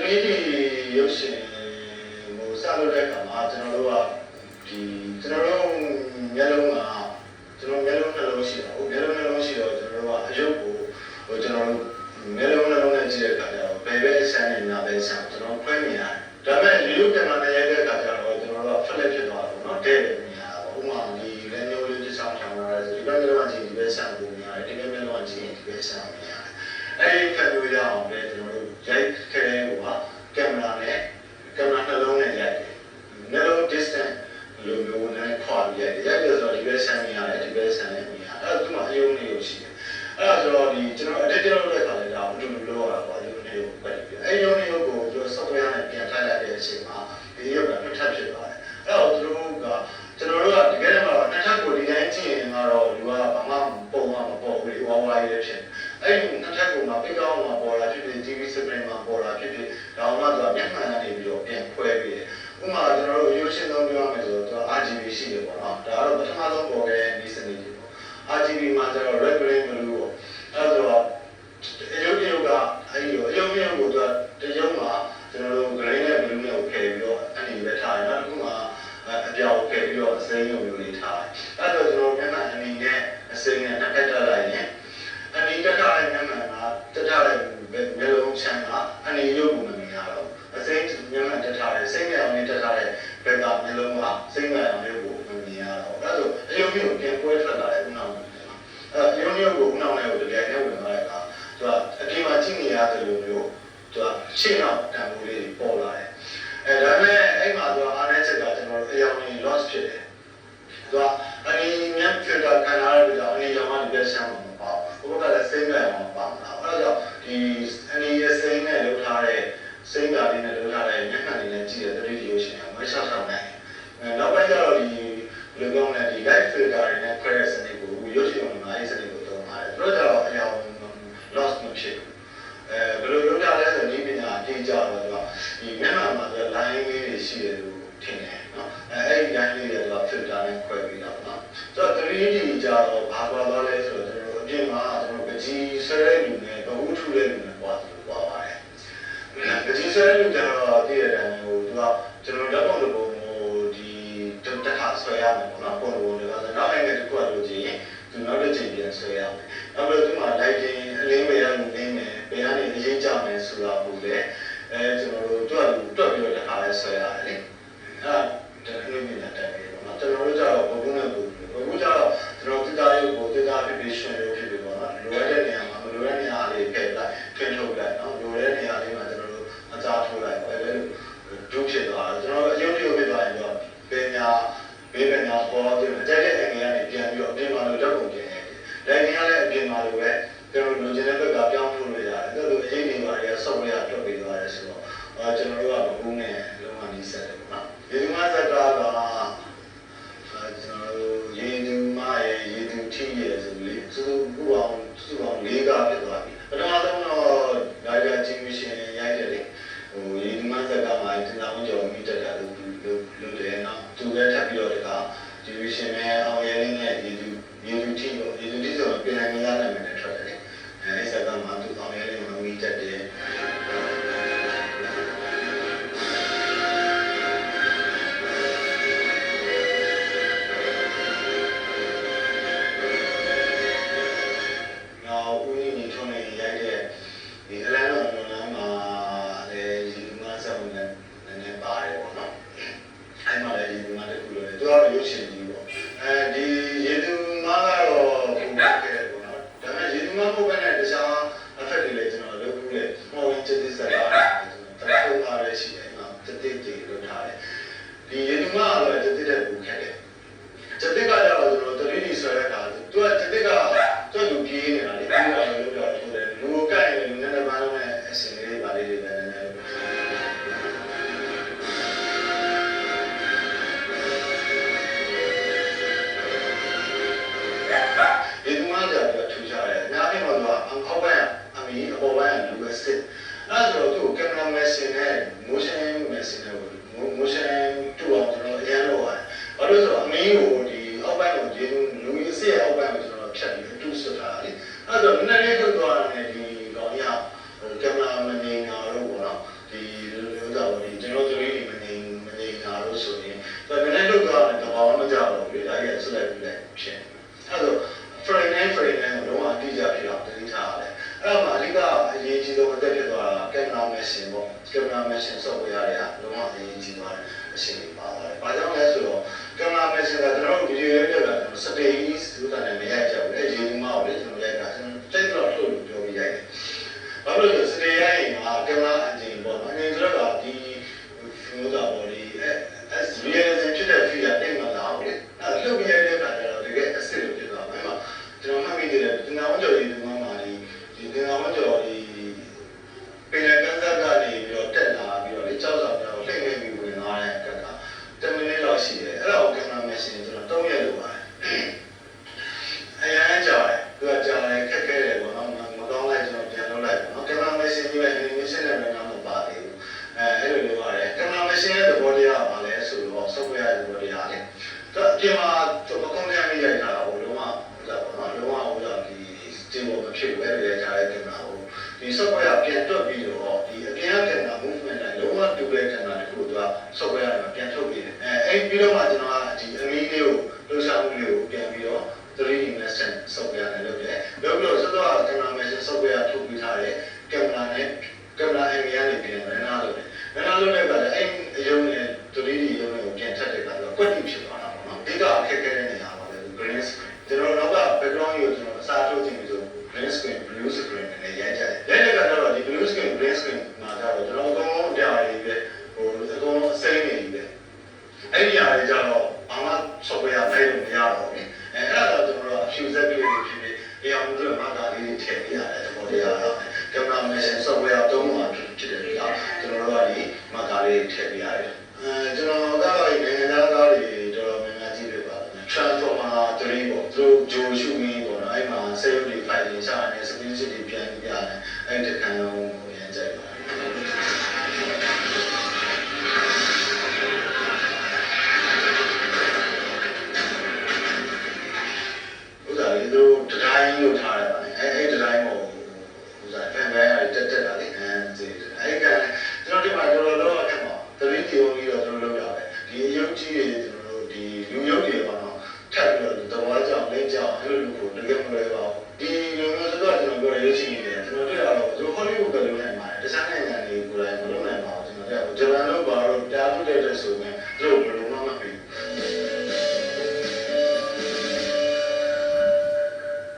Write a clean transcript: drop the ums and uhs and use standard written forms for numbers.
3D ရုပ်ရှင်ဟိုစလုပ်တဲ့အခါမှာကျွန်တော်တို့မျက်လုံးကကျွန်တော်မျက်လုံးနှလုံးရှိတာဟိုမျက်လုံးနှလုံးရှိတော့ကျွန်တော်တို့ကအယုတ်ကိုဟိုကျွန်တော်တို့မျက်လုံးနှလုံးနဲ့ကြည့်တဲ့အခါကျတော့ဘယ်ပဲဆန်းနေညာပဲဆန်းကျွန်တော်ခွဲမြင်ရတယ်ဒါပေမဲ့ရိုးကင်မရာနဲ့ရိုက်တဲ့အခါကျတော့ကျွန်တော်တို့ဖလက်ဖြစ်သွားတယ်နော်တဲ့တယ်မြင်ရတာဥပမာဒီလက်ညှိုးလေးတစ်ချောင်းထောင်လာတယ်ဒီဘက်မျက်လုံးကကြည့်ဒီပဲဆန်းပုံမြင်ရတယ်ဒီဘက်မျက်လုံးကကြည့်ဒီပဲဆန်းမြင်ရတယ်အဲဒီဖက်လို့ရအောင်ပဲကျွန်တော်တို့ရိုက်ခဲ့တဲ့ဟိုကကင်မရာနှလုံးနဲ့ရိုက်တယ်နှလုံး distance လိုမျိုးနဲ့ခွာပြီးရိုက်တယ်ဆိုတော့ဒီပဲဆန်းမြင်ရတယ်ဒီပဲဆန်းလည်းမြင်ရတယ်အဲ့ဒါသူ့မှာအယုံနေလို့ရှိတယ်အဲ့ဒါဆိုတော့ဒီကျွန်တော် edit လုပ်တဲ့အခါလည်းဒါအတူတူလုပ်ရတာပေါ့အယုံနေကိုပတ်ပြီးအဲ့ယုံနေကိုကျွန်တော် software နဲ့ပြန်ထားလိုက်တဲ့အချိန်မှာဒီရုပ်ကတစ်ထပ်ဖြစ်သွားတယ်အဲ့တော့သူတို့ကကျွန်တော်တို့ကတကယ်တော့နှစ်ထပ်ကိုဒီတိုင်းကြည့်ရင်တော့လူကဘာမှပုံမှန်မပေါ်ဘူးလေဝါဝါရေးဖြစ်အဲ့ဒီနှစ်ထပ်ကိုမှပိတ်ကောင်းမှာပေါ်လာဖြစ်ဖြစ် TV screen မှာပေါ်လာဖြစ်ဖြစ်ဒါမှမဟုတ်မျက်မှန်ကနေပြီးတော့ပြန်ခွဲပြီးတယ်ဥပမာကျွန်တော်တို့ရုပ်ရှင်သုံးပြောရမယ်ဆိုတော့ RGB ရှိတယ်ပေါ့နော်ဒါကတော့ပထမဆုံးပေါ်ခဲ့တဲ့ဒီစနစ်တွေပေါ့ RGB မှာကျတော့ red green blue ပေါ့အဲ့တော့အယုတ်ကအဲ့ဒီအယုတ်ကိုတရုံးမှာကျွန်တော်တို့ green နဲ့ blue နဲ့ကိုဖယ်ပြီးတော့အဲ့ဒီပဲထားတယ်နောက်တစ်ခုမှာအပြောင်းဖယ်ပြီးတော့အစိမ်းလိုမျိုးလေးထားတယ်အဲ့တော့ကျွန်တော်မျက်နှာအနီနဲ့အစိမ်းနဲ့တစ်ခါတက်လိုက်ရင်အနီတက်ထားတဲ့မျက်နှာကတက်ထားတဲ့မျက်လုံးချမ်းကအနီရုပ်ကိုမမြင်ရတော့အစိမ်းမျက်နှာတက်ထားတဲ့စိမ်းမျက်လုံးတက်ထားတဲ့ဘက်ကမျက်လုံးကစိမ်းမျက်လုံးကိုမမြင်ရတော့အဲ့တော့အယုတ်ကိုပြန်ပွဲထွက်လာတဲ့ဥနောက်အဲ့အယုတ်ကိုဥနောက်နဲ့ကိုတကယ်နဲ့ဝင်လာတဲ့အခါသူကအပြင်မှာကြည့်နေရတယ်လို့မျိုးသူကရှင်းအောင်တန်ဖိုးလေးပေါ်လာတယ်အဲဒါပေမဲ့အဲ့မှာသူကအားနည်းချက်ကကျွန်တော်အယောင်ကြီး loss ဖြစ်တယ်သူကအနီမျက်ဖြစ်တာခံရတဲ့ကြောင့်အနီရောင်ကဒီပဲဆန်းမှာမပေါ့ဘုရားကလည်းစိမ့်မဲ့အောင်ပါမှာအဲ့တော့ဒီအနီရဲ့စိမ့်နဲ့လုပ်ထားတဲ့စိမ့်ဓာတ်လေးနဲ့လုပ်ထားတဲ့မျက်နှာလေးနဲ့ကြည့်တဲ့ 3D ရုပ်ရှင်ကမရှောက်နိုင်နောက်ပိုင်းကျတော့ဒီလူကောင်းတဲ့ဒီ light filter တွေနဲ့ခွဲတဲ့စနစ်ကိုရုပ်ရှင်မှာအဲ့စနစ်ကိုသုံးပါတယ်သူတို့ကျတော့အယောင် loss မဖြစ်ဘူးဘယ်လိုလုပ်ကြလဲဆိုဒီပညာအကျဉ်းကြတော့ဒီမျက်နှာမှာ line လေးတွေရှိတယ်လို့ထင်တယ်နော်အဲ့ဒီ line လေးတွေက filter နဲ့ခွဲပြီးတော့နော်ဆိုတော့ 3D ကြတော့ဘာသွားလဲဆိုတော့ကျွန်တော်အပြင်မှာကျွန်တော်ပကြီးဆွဲတဲ့လူနဲ့ဘဝထူတဲ့လူနဲ့ပွားပါတယ်ပကြီးဆွဲတဲ့လူကျတော့တည့်ရတဲ့ဟိုသူကကျွန်တော်လက်ပုံတစ်ပုံဟိုဒီတက်ခါဆွဲရမယ်ပေါ့နော်ပုံပုံတွေကဆိုတော့အဲ့ဒီတစ်ခုကလို့ကြည့်ရင်သူနောက်တစ်ချိန်ပြန်ဆွဲရမယ်နောက်ပြီးသူမှ lighting အလင်းဝယ်ရမှုနေမယ်ဘယ်ကနေအရေးကြမယ်ဆိုတာဟုတ်လေကျွန်တော်တို့တွက်ပြီးတော့တခါလဲဆွဲရတယ်လေအဲ့ဒါဒီလိုမျိုးတက်တယ်ပေါ့နော်ကျွန်တော်တို့ကျတော့ဘုံနဲ့ဘုံကျတော့ကျွန်တော်တက်တာရုပ်ကိုတက်တာဖြစ်ပြီးရှင်ရုပ်ဖြစ်ပြီးပေါ့နော်လိုရတဲ့နေရာမှာမလိုတဲ့နေရာလေးဖယ်လိုက်ထွင်ထုတ်လိုက်နော်လိုတဲ့နေရာလေးမှာကျွန်တော်တို့အစားထိုးလိုက်ပဲလေဒုဖြစ်သွားတယ်ကျွန်တော်အယုံကြည်ဖြစ်သွားရင်တော့ပညာဘေးပညာပေါ်တယ်တဲ့တဲ့အငယ်ကနေပြန်ပြီးတော့အပြင်မှာလို့တက်ပုံပြင်တယ်လက်ငယ်ကလည်းအပြင်မှာလို့ပဲကျွန်တော်လူချင်းတဲ့ဘက်ကပြောင်းထုတ်လို့ရတယ်တော်တော်အရေးကြီးပါတယ်ဆောက်ရတွက်ပြီးသွားတယ်ဆိုတော့ကျွန်တော်တို့ကဘုံနဲ့လုံးဝနီးစပ်တယ်ပေါ့နော်ဒီမှာစကားကကျွန်တော်တို့ရေသူမရဲ့ရေသူထီးရဲ့ဆိုပြီးစုအောင်၄ကဖြစ်သွားပြီပထမဆုံးတော့ဒါကြချင်းရှင်ရိုက်တယ်လေဟိုရေသူမစကားမှာတင်လာဝင်ကြော်မိတက်တာလို့တယ်နော်သူလည်းထပ်ပြီးတော့ဒီကဒီရှင်နဲ့အောင်ရဲလေးနဲ့ရေသူထီးဆိုပြင်နိုင်ရနိုင်မယ်ထွက်တယ်လေအဲစကားမှာသူအောင်ရဲလေးမှာမိတက်တယ်ဒီ mission software တွေကလုံးဝအရေးကြီးသွားတဲ့အချိန်တွေပါပါတယ်။ဘာကြောင့်လဲဆိုတော့ camera mission ကကျွန်တော်တို့ video ရိုက်တဲ့အခါကျွန်တော် stage ဆိုတာနဲ့မရိုက်ကြဘူးလေ။ရေဒီမားကိုလေကျွန်တော်ရိုက်တာကျွန်တော်တိတ်တော့ထုတ်လို့ပြောပြီးရိုက်တယ်။ဘာလို့လဲဆိုတော့ stage ရိုက်ရင်က camera engine ပေါ့နော်။ engine ဆိုတော့ဒီမျိုးတာပေါ့ဒီas realism ဖြစ်တဲ့ feel ကတိတ်မလာဘူးလေ။အဲ့လိုပြရတဲ့အခါကျတော့တကယ် asset လို့ဖြစ်သွားမှာ။ကျွန်တော်မှတ်မိတယ်တင်နာဝကျော်ဒီဒီမှာဒီတင်နာဝကျော်ဒီပင်လယ်ကမ်းစပ်ကနေပြီးတော့တက်လာပြီးတော့လေကြောက်ဆောင်ပြောင်းလှည့်နေပြီးဝင်လာတဲ့အခါက10မိနစ်လောက်ရှိတယ်။အဲ့ဒါကိုကင်မရာမက်ရှင်ကျွန်တော်3ရက်လိုပါတယ်။အရင်ကြောက်တယ်သူကကြောက်တယ်ခက်ခဲတယ်ပေါ့နော်မကောင်းလိုက်ကျွန်တော်ပြန်လုပ်လိုက်ပေါ့နော်ကင်မရာမက်ရှင်ကြီးရဲ့ animation နဲ့လည်းမပါသေးဘူး။အဲ့လိုလိုပါတယ်ကင်မရာမက်ရှင်ရဲ့သဘောတရားကဘာလဲဆိုတော့ software သဘောတရားလေ။သူအပြင်မှာကျွန်တော် content လေးရိုက်ထားတာပေါ့လုံးဝပေါ့နော်လုံးဝဟိုတော့ဒီတင်ပေါ်မဖြစ်ဘူးအဲ့လိုရိုက်ထားတဲ့ကင်မရာကိုဒီ software ပြန်တွက်ပြီးတော့ဒီအပြင်ကင်မရာ movement နဲ့လုံးဝတူတဲ့ကင်မရာတစ်ခုက software မှာပြန်ထုတ်ပြီးတယ်အဲ့ပြီးတော့မှကျွန်တော်ကဒီအမီလေးကိုလှူရှာမှုလေးကိုပြန်ပြီးတော့ 3D immersion software နဲ့လုပ်တယ်လုပ်ပြီးတော့စောစောက camera immersion software ထုတ်ပြီးထားတဲ့ကင်မရာနဲ့ကင်မရာအင်မီကနေပြန်ရနာလုပ်တယ်ရနာလုပ်တဲ့အခါကျအဲ့အယုံနဲ့ 3D ရုံးကိုပြန်ထပ်တဲ့အခါကျတော့ကွက်တိဖြစ်သွားတာပေါ့နော်ဒီကအခက်ခဲတဲ့နေရာပါလေ green screen ကျွန်တော်တော့ background ကိုကျွန်တော်အစားထိုးခြင်းပြီးဆို green screen blue screen နဲ့ရိုက်ကြတယ်ရိုက်တဲ့အခါကျတော့ဒီ blue screen green screen မှာကျတော့ကျွန်တော်အကုန်လုံးတရားတွေပဲဟိုအကုန်လုံးအစိမ်းနေပြီပဲအဲ့ဒီအရာတွေကျတော့ဘာမှ software ဖိုင်လို့မရတော့ဘူးအဲ့ဒါတော့ကျွန်တော်တို့ fuser ကလေးတွေဖြစ်ပြီးအရာမျိုးတွေမှာဒါလေးတွေထည့်ပြရတယ်သဘောတရားတော့ camera mission software သုံးမှာဖြစ်တယ်ကြာကျွန်တော်တို့ကဒီမှာဒါလေးထည့်ပြရတယ်ကျွန်တော်ကတော့နိုင်ငံသားကားတွေတော်တော်များများကြည့်ပြပါတယ် transformer 3ပေါ့သူတို့ဂျိုရှုမင်းပေါ့နော်အဲ့မှာ save တွေ file တွေရှာနေ screen sheet တွေပြန်ပြရတယ်အဲ့ဒီခံလုံးကိုရမ်းကြိုက်ပါ